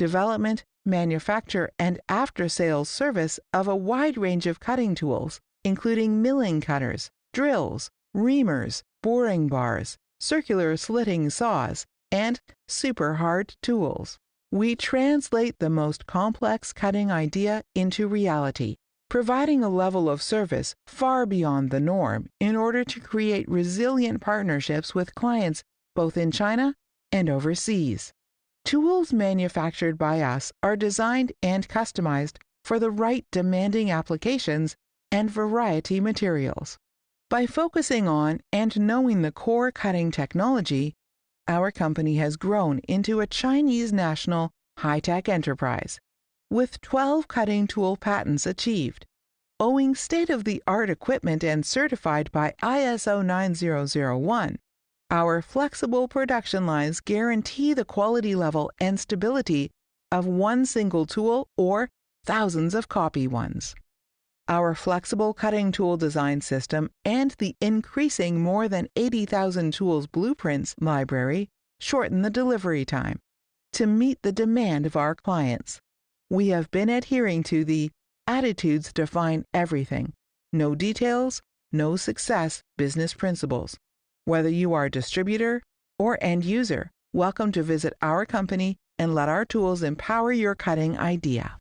development, manufacture, and after-sales service of a wide range of cutting tools, including milling cutters, drills, reamers, boring bars, circular slitting saws, and super hard tools. We translate the most complex cutting idea into reality, providing a level of service far beyond the norm in order to create resilient partnerships with clients both in China and overseas. Tools manufactured by us are designed and customized for the right demanding applications and variety materials. By focusing on and knowing the core cutting technology, our company has grown into a Chinese national high-tech enterprise, with 12 cutting tool patents achieved. Owing state-of-the-art equipment and certified by ISO 9001, our flexible production lines guarantee the quality level and stability of one single tool or thousands of copy ones. Our flexible cutting tool design system and the increasing more than 80,000 tools blueprints library shorten the delivery time to meet the demand of our clients. We have been adhering to the attitudes define everything, no details, no success business principles. Whether you are a distributor or end user, welcome to visit our company and let our tools empower your cutting idea.